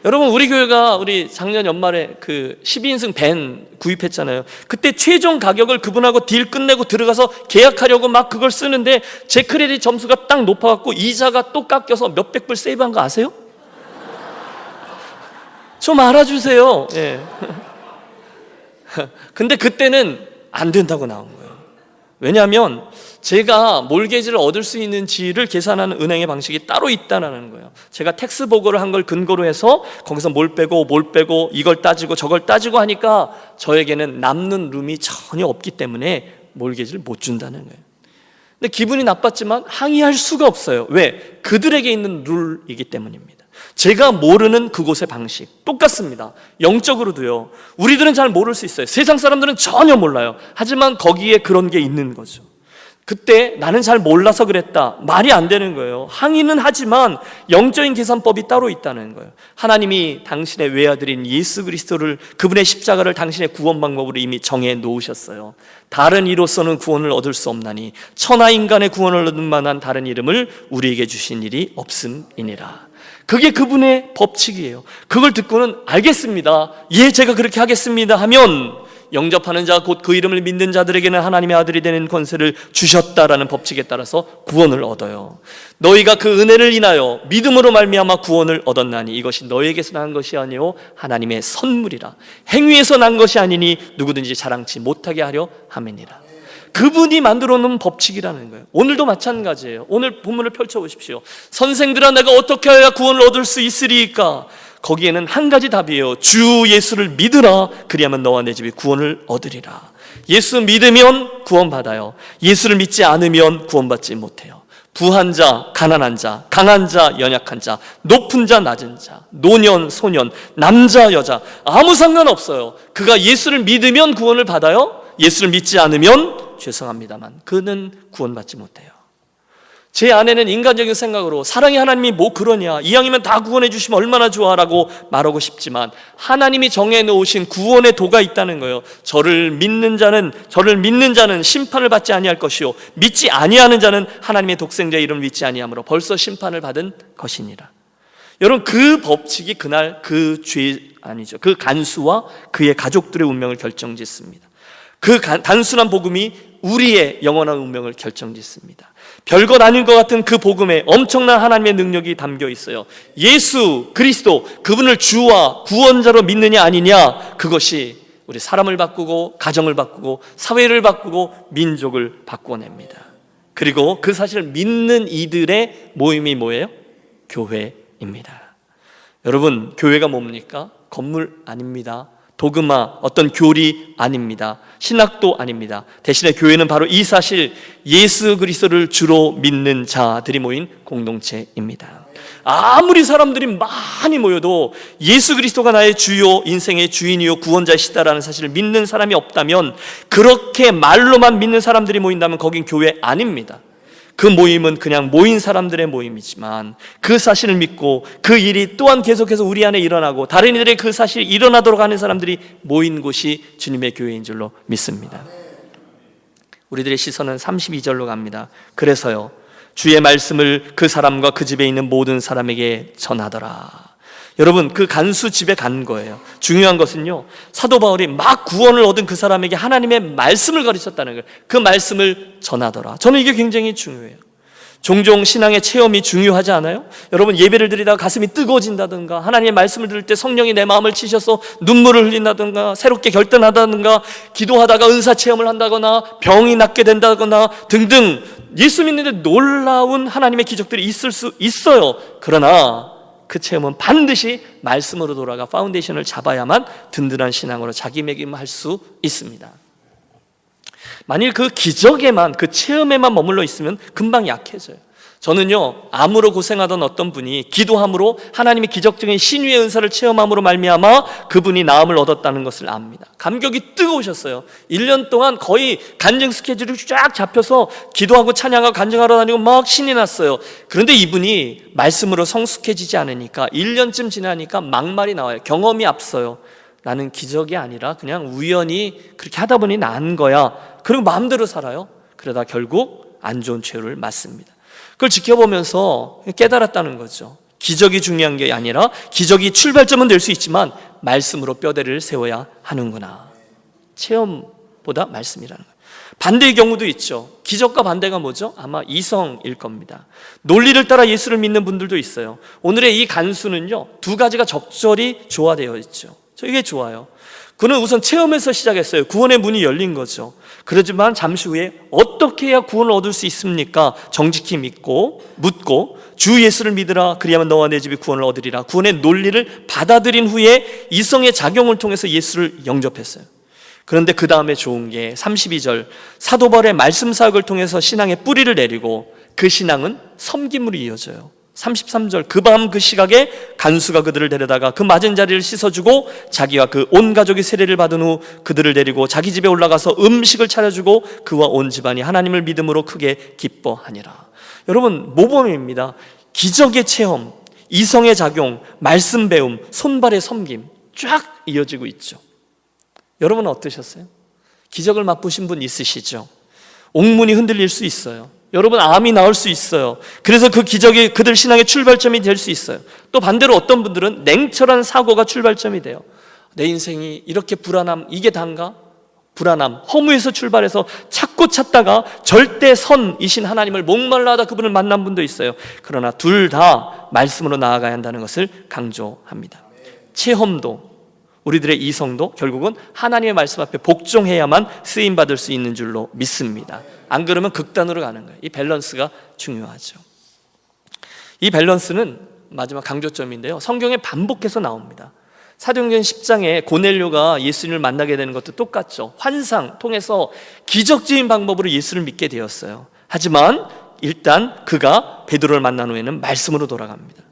여러분, 우리 교회가 우리 작년 연말에 그 12인승 밴 구입했잖아요. 그때 최종 가격을 그분하고 딜 끝내고 들어가서 계약하려고 막 그걸 쓰는데 제 크레딧 점수가 딱 높아갖고 이자가 또 깎여서 몇백 불 세이브한 거 아세요? 좀 알아주세요. 예. 근데 그때는 안 된다고 나온 거예요. 왜냐하면 제가 몰개지를 얻을 수 있는지를 계산하는 은행의 방식이 따로 있다는 거예요. 제가 텍스 보고를 한 걸 근거로 해서 거기서 뭘 빼고 이걸 따지고 저걸 따지고 하니까 저에게는 남는 룸이 전혀 없기 때문에 몰개지를 못 준다는 거예요. 근데 기분이 나빴지만 항의할 수가 없어요. 왜? 그들에게 있는 룰이기 때문입니다. 제가 모르는 그곳의 방식 똑같습니다. 영적으로도요, 우리들은 잘 모를 수 있어요. 세상 사람들은 전혀 몰라요. 하지만 거기에 그런 게 있는 거죠. 그때 나는 잘 몰라서 그랬다, 말이 안 되는 거예요. 항의는 하지만 영적인 계산법이 따로 있다는 거예요. 하나님이 당신의 외아들인 예수 그리스도를, 그분의 십자가를 당신의 구원 방법으로 이미 정해 놓으셨어요. 다른 이로서는 구원을 얻을 수 없나니 천하 인간의 구원을 얻을 만한 다른 이름을 우리에게 주신 일이 없음이니라. 그게 그분의 법칙이에요. 그걸 듣고는 알겠습니다, 예, 제가 그렇게 하겠습니다 하면 영접하는 자, 곧 그 이름을 믿는 자들에게는 하나님의 아들이 되는 권세를 주셨다라는 법칙에 따라서 구원을 얻어요. 너희가 그 은혜를 인하여 믿음으로 말미암아 구원을 얻었나니 이것이 너희에게서 난 것이 아니요 하나님의 선물이라. 행위에서 난 것이 아니니 누구든지 자랑치 못하게 하려 함이니라. 그분이 만들어 놓은 법칙이라는 거예요. 오늘도 마찬가지예요. 오늘 본문을 펼쳐보십시오. 선생들아, 내가 어떻게 해야 구원을 얻을 수 있으리까? 거기에는 한 가지 답이에요. 주 예수를 믿으라. 그리하면 너와 내 집이 구원을 얻으리라. 예수 믿으면 구원받아요. 예수를 믿지 않으면 구원받지 못해요. 부한 자, 가난한 자, 강한 자, 연약한 자, 높은 자, 낮은 자, 노년, 소년, 남자, 여자 아무 상관없어요. 그가 예수를 믿으면 구원을 받아요. 예수를 믿지 않으면 죄송합니다만 그는 구원받지 못해요. 제 아내는 인간적인 생각으로 사랑의 하나님이 뭐 그러냐, 이왕이면 다 구원해 주시면 얼마나 좋아라고 말하고 싶지만 하나님이 정해놓으신 구원의 도가 있다는 거예요. 저를 믿는 자는 심판을 받지 아니할 것이요 믿지 아니하는 자는 하나님의 독생자의 이름을 믿지 아니하므로 벌써 심판을 받은 것이니라. 여러분, 그 법칙이 그날 그 간수와 그의 가족들의 운명을 결정짓습니다. 그 단순한 복음이 우리의 영원한 운명을 결정짓습니다. 별것 아닌 것 같은 그 복음에 엄청난 하나님의 능력이 담겨 있어요. 예수 그리스도, 그분을 주와 구원자로 믿느냐 아니냐, 그것이 우리 사람을 바꾸고 가정을 바꾸고 사회를 바꾸고 민족을 바꿔냅니다. 그리고 그 사실을 믿는 이들의 모임이 뭐예요? 교회입니다. 여러분, 교회가 뭡니까? 건물 아닙니다. 도그마, 어떤 교리 아닙니다. 신학도 아닙니다. 대신에 교회는 바로 이 사실, 예수 그리스도를 주로 믿는 자들이 모인 공동체입니다. 아무리 사람들이 많이 모여도 예수 그리스도가 나의 주요, 인생의 주인이요 구원자시다라는 사실을 믿는 사람이 없다면, 그렇게 말로만 믿는 사람들이 모인다면 거긴 교회 아닙니다. 그 모임은 그냥 모인 사람들의 모임이지만 그 사실을 믿고 그 일이 또한 계속해서 우리 안에 일어나고 다른 이들의 그 사실이 일어나도록 하는 사람들이 모인 곳이 주님의 교회인 줄로 믿습니다. 우리들의 시선은 32절로 갑니다. 그래서요, 주의 말씀을 그 사람과 그 집에 있는 모든 사람에게 전하더라. 여러분, 그 간수 집에 간 거예요. 중요한 것은요, 사도 바울이 막 구원을 얻은 그 사람에게 하나님의 말씀을 가르쳤다는 거예요. 그 말씀을 전하더라. 저는 이게 굉장히 중요해요. 종종 신앙의 체험이 중요하지 않아요? 여러분, 예배를 드리다가 가슴이 뜨거워진다든가, 하나님의 말씀을 들을 때 성령이 내 마음을 치셔서 눈물을 흘린다든가, 새롭게 결단하다든가, 기도하다가 은사 체험을 한다거나 병이 낫게 된다거나 등등 예수 믿는데 놀라운 하나님의 기적들이 있을 수 있어요. 그러나 그 체험은 반드시 말씀으로 돌아가 파운데이션을 잡아야만 든든한 신앙으로 자기매김할 수 있습니다. 만일 그 기적에만, 그 체험에만 머물러 있으면 금방 약해져요. 저는요, 암으로 고생하던 어떤 분이 기도함으로 하나님의 기적적인 신유의 은사를 체험함으로 말미암아 그분이 나음을 얻었다는 것을 압니다. 감격이 뜨거우셨어요. 1년 동안 거의 간증 스케줄이 쫙 잡혀서 기도하고 찬양하고 간증하러 다니고 막 신이 났어요. 그런데 이분이 말씀으로 성숙해지지 않으니까 1년쯤 지나니까 막말이 나와요. 경험이 앞서요. 나는 기적이 아니라 그냥 우연히 그렇게 하다 보니 난 거야. 그리고 마음대로 살아요. 그러다 결국 안 좋은 최후를 맞습니다. 그걸 지켜보면서 깨달았다는 거죠. 기적이 중요한 게 아니라 기적이 출발점은 될 수 있지만 말씀으로 뼈대를 세워야 하는구나. 체험보다 말씀이라는 거예요. 반대의 경우도 있죠. 기적과 반대가 뭐죠? 아마 이성일 겁니다. 논리를 따라 예수를 믿는 분들도 있어요. 오늘의 이 간수는요, 두 가지가 적절히 조화되어 있죠. 이게 좋아요. 그는 우선 체험에서 시작했어요. 구원의 문이 열린 거죠. 그렇지만 잠시 후에 어떻게 해야 구원을 얻을 수 있습니까? 정직히 묻고 주 예수를 믿으라. 그리하면 너와 내 집이 구원을 얻으리라. 구원의 논리를 받아들인 후에 이성의 작용을 통해서 예수를 영접했어요. 그런데 그 다음에 좋은 게 32절, 사도 바울의 말씀 사역을 통해서 신앙의 뿌리를 내리고 그 신앙은 섬김으로 이어져요. 33절, 그 밤 그 시각에 간수가 그들을 데려다가 그 맞은 자리를 씻어주고 자기와 그 온 가족이 세례를 받은 후 그들을 데리고 자기 집에 올라가서 음식을 차려주고 그와 온 집안이 하나님을 믿음으로 크게 기뻐하니라. 여러분, 모범입니다. 기적의 체험, 이성의 작용, 말씀 배움, 손발의 섬김 쫙 이어지고 있죠. 여러분은 어떠셨어요? 기적을 맛보신 분 있으시죠? 옥문이 흔들릴 수 있어요. 여러분, 암이 나올 수 있어요. 그래서 그 기적이 그들 신앙의 출발점이 될 수 있어요. 또 반대로 어떤 분들은 냉철한 사고가 출발점이 돼요. 내 인생이 이렇게 불안함, 이게 단가? 불안함, 허무에서 출발해서 찾다가 절대 선이신 하나님을 목말라 하다 그분을 만난 분도 있어요. 그러나 둘 다 말씀으로 나아가야 한다는 것을 강조합니다. 체험도, 우리들의 이성도 결국은 하나님의 말씀 앞에 복종해야만 쓰임받을 수 있는 줄로 믿습니다. 안 그러면 극단으로 가는 거예요. 이 밸런스가 중요하죠. 이 밸런스는 마지막 강조점인데요, 성경에 반복해서 나옵니다. 사도행전 10장에 고넬료가 예수님을 만나게 되는 것도 똑같죠. 환상 통해서 기적적인 방법으로 예수를 믿게 되었어요. 하지만 일단 그가 베드로를 만난 후에는 말씀으로 돌아갑니다.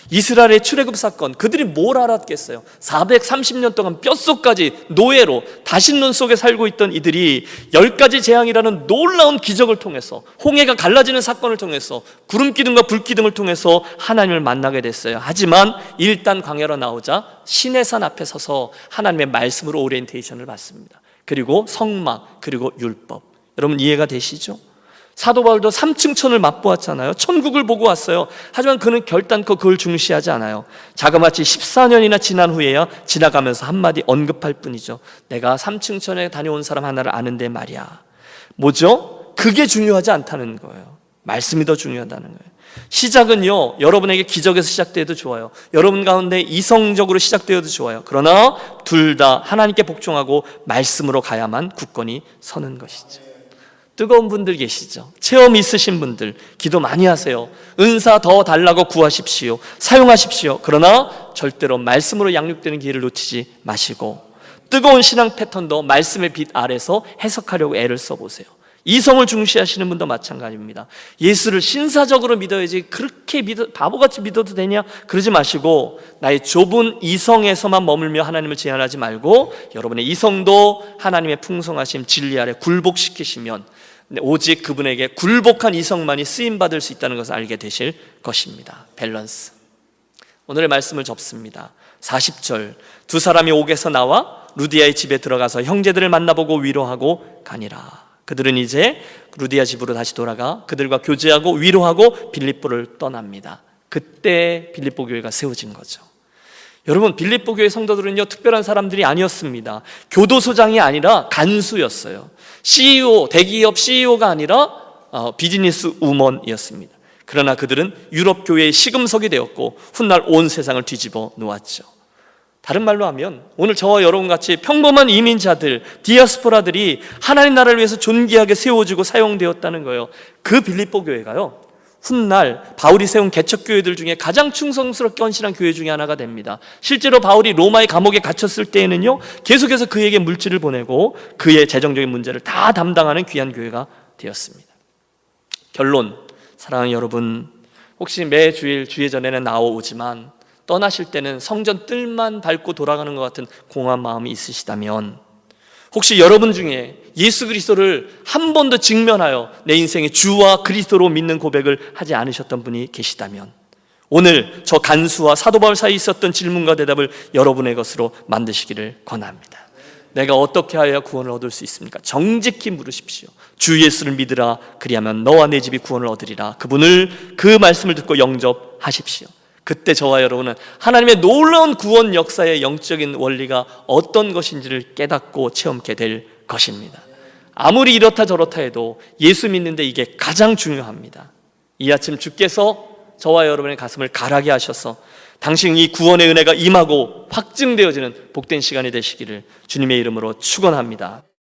이스라엘의 출애굽 사건, 그들이 뭘 알았겠어요? 430년 동안 뼛속까지 노예로 다신론 속에 살고 있던 이들이 10가지 재앙이라는 놀라운 기적을 통해서, 홍해가 갈라지는 사건을 통해서, 구름기둥과 불기둥을 통해서 하나님을 만나게 됐어요. 하지만 일단 광야로 나오자 시내산 앞에 서서 하나님의 말씀으로 오리엔테이션을 받습니다. 그리고 성막, 그리고 율법. 여러분, 이해가 되시죠? 사도 바울도 3층 천을 맛보았잖아요. 천국을 보고 왔어요. 하지만 그는 결단코 그걸 중시하지 않아요. 자그마치 14년이나 지난 후에야 지나가면서 한마디 언급할 뿐이죠. 내가 3층 천에 다녀온 사람 하나를 아는데 말이야. 뭐죠? 그게 중요하지 않다는 거예요. 말씀이 더 중요하다는 거예요. 시작은요, 여러분에게 기적에서 시작되어도 좋아요. 여러분 가운데 이성적으로 시작되어도 좋아요. 그러나 둘 다 하나님께 복종하고 말씀으로 가야만 굳건히 서는 것이죠. 뜨거운 분들 계시죠? 체험 있으신 분들 기도 많이 하세요. 은사 더 달라고 구하십시오. 사용하십시오. 그러나 절대로 말씀으로 양육되는 기회를 놓치지 마시고 뜨거운 신앙 패턴도 말씀의 빛 아래서 해석하려고 애를 써보세요. 이성을 중시하시는 분도 마찬가지입니다. 예수를 신사적으로 믿어야지 그렇게 바보같이 믿어도 되냐? 그러지 마시고 나의 좁은 이성에서만 머물며 하나님을 제한하지 말고 여러분의 이성도 하나님의 풍성하심 진리 아래 굴복시키시면 오직 그분에게 굴복한 이성만이 쓰임받을 수 있다는 것을 알게 되실 것입니다. 밸런스. 오늘의 말씀을 접습니다. 40절, 두 사람이 옥에서 나와 루디아의 집에 들어가서 형제들을 만나보고 위로하고 가니라. 그들은 이제 루디아 집으로 다시 돌아가 그들과 교제하고 위로하고 빌립보를 떠납니다. 그때 빌립보 교회가 세워진 거죠. 여러분, 빌립보 교회 성도들은요, 특별한 사람들이 아니었습니다. 교도소장이 아니라 간수였어요. CEO, 대기업 CEO가 아니라 비즈니스 우먼이었습니다. 그러나 그들은 유럽 교회의 시금석이 되었고 훗날 온 세상을 뒤집어 놓았죠. 다른 말로 하면 오늘 저와 여러분 같이 평범한 이민자들, 디아스포라들이 하나님 나라를 위해서 존귀하게 세워지고 사용되었다는 거예요. 그 빌립보 교회가요, 훗날 바울이 세운 개척교회들 중에 가장 충성스럽게 헌신한 교회 중에 하나가 됩니다. 실제로 바울이 로마의 감옥에 갇혔을 때에는요, 계속해서 그에게 물질을 보내고 그의 재정적인 문제를 다 담당하는 귀한 교회가 되었습니다. 결론, 사랑하는 여러분, 혹시 매 주일 주예전에는 나오지만 떠나실 때는 성전 뜰만 밟고 돌아가는 것 같은 공허한 마음이 있으시다면, 혹시 여러분 중에 예수 그리스도를 한 번도 직면하여 내 인생의 주와 그리스도로 믿는 고백을 하지 않으셨던 분이 계시다면, 오늘 저 간수와 사도 바울 사이에 있었던 질문과 대답을 여러분의 것으로 만드시기를 권합니다. 내가 어떻게 하여야 구원을 얻을 수 있습니까? 정직히 물으십시오. 주 예수를 믿으라, 그리하면 너와 내 집이 구원을 얻으리라. 그 말씀을 듣고 영접하십시오. 그때 저와 여러분은 하나님의 놀라운 구원 역사의 영적인 원리가 어떤 것인지를 깨닫고 체험하게 될 것입니다. 아무리 이렇다 저렇다 해도 예수 믿는데 이게 가장 중요합니다. 이 아침 주께서 저와 여러분의 가슴을 가라게 하셔서 당신 이 구원의 은혜가 임하고 확증되어지는 복된 시간이 되시기를 주님의 이름으로 축원합니다.